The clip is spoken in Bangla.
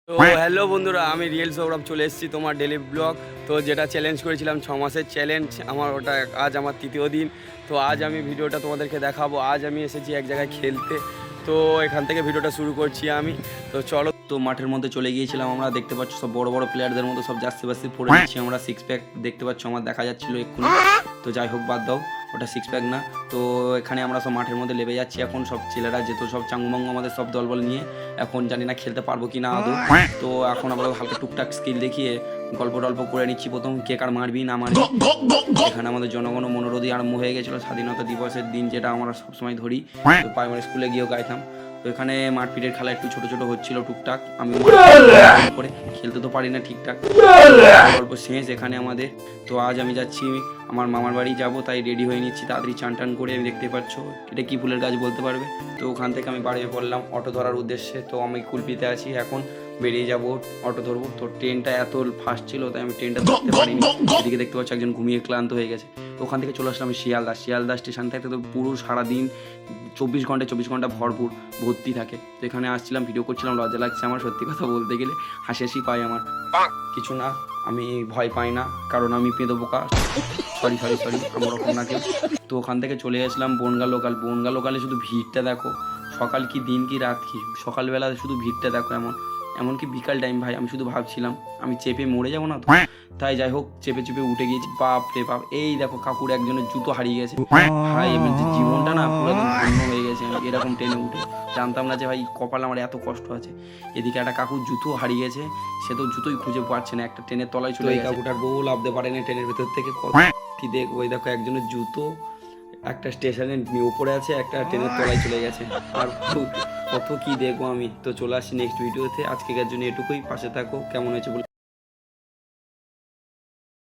তো হ্যালো বন্ধুরা, আমি রিয়েল সৌরভ চলে এসেছি তোমার ডেলি ব্লগ। তো যেটা চ্যালেঞ্জ করেছিলাম 6 মাসের চ্যালেঞ্জ, আমার ওটা আজ আমার তৃতীয় দিন। তো আজ আমি ভিডিওটা তোমাদেরকে দেখাবো। আজ আমি এসেছি এক জায়গায় খেলতে, তো এখান থেকে ভিডিওটা শুরু করছি আমি। তো চলো, তো মাঠের মধ্যে চলে গিয়েছিলাম আমরা। দেখতে পাচ্ছ সব বড় বড় প্লেয়ারদের মতো সব জার্সি বার্সি পরে নিচ্ছি আমরা। 6 প্যাক দেখতে পাচ্ছ আমার দেখা যাচ্ছিলো এক্ষুনি। তো যাই হোক, বাদ দাও, ওটা 6 প্যাক না। তো এখানে আমরা সব মাঠের মধ্যে লেবে যাচ্ছি এখন। সব ছেলেরা যেত সব চাঙ্গুমাঙ্গু আমাদের সব দলবল নিয়ে। এখন জানি না খেলতে পারবো কি না আদৌ। তো এখন আমরা হালকা টুকটাক স্কিল দেখিয়ে গল্প টল্প করে নিচ্ছি। প্রথম কে কার মারবি না মারবি। এখানে আমাদের জনগণ মনোরোধী আরম্ভ হয়ে গেছিলো স্বাধীনতা দিবসের দিন, যেটা আমরা সবসময় ধরি। তো প্রাইমারি স্কুলে গিয়েও গাইতাম। তো এখানে মারপিটের খেলা একটু ছোট ছোট হচ্ছিল টুকটাক। আমি করে খেলতে তো পারি না ঠিকঠাক, গল্প শেষ এখানে আমাদের। তো আজ আমি যাচ্ছি আমার মামার বাড়ি যাব, তাই রেডি হয়ে নিচ্ছি তাড়াতাড়ি চান টান করে। আমি দেখতে পাচ্ছ এটা কি ফুলের গাছ বলতে পারবে। তো ওখান থেকে আমি বাড়িয়ে পড়লাম অটো ধরার উদ্দেশ্যে। তো আমি কুলপিতে আছি এখন, বেরিয়ে যাব অটো ধরবো। তো ট্রেনটা এত ফাস্ট ছিল তাই আমি ট্রেনটা ধরতে পারিনি। এদিকে দেখতে পাচ্ছি একজন ঘুমিয়ে ক্লান্ত হয়ে গেছে। তো ওখান থেকে চলে আসলাম শিয়ালদা স্টেশন থেকে। তো পুরো সারাদিন 24 ঘন্টা ভরপুর ভর্তি থাকে। তো এখানে আসছিলাম, ভিডিও করছিলাম, লজ্জা লাগছে আমার সত্যি কথা বলতে গেলে। হাসি হাসি পাই আমার, কিছু না, আমি ভয় পাই না, কারণ আমি পেঁদো বোকা। সরি আমার ওরকম না কেউ। তো ওখান থেকে চলে আসলাম বনগা লোকালে। শুধু ভিড়টা দেখো, সকাল কি দিন কি রাত কি, সকালবেলা শুধু ভিড়টা দেখো। এমনকি বিকাল টাইম ভাই, আমি শুধু ভাবছিলাম আমি চেপে মরে যাবো না তো। তাই যাই হোক, চেপে উঠে গিয়েছি। বাপ রে বাপ, এই দেখো কাকুর একজনের জুতো হারিয়ে গেছে ভাই। জীবনটা না পুরো ধন্য হয়ে গেছে। আমি এরকম ট্রেনে উঠে জানতাম না যে ভাই কপাল আমার এত কষ্ট আছে। এদিকে একটা কাকুর জুতো হারিয়ে গেছে, সে তো জুতোই খুঁজে পাচ্ছে না, একটা ট্রেনের তলায় চলে গেছে। কাকুটার বউ লাভতে পারে না ট্রেনের ভেতর থেকে। কি দেখবো, ওই দেখো একজনের জুতো একটা স্টেশনের উপরে আছে, একটা ট্রেনের তলায় চলে গেছে। আর কত কি দেখবো আমি। তো চলে আসছি নেক্সট ভিডিওতে। আজকের জন্য এটুকুই, পাশে থাকো। কেমন হয়েছে বলে।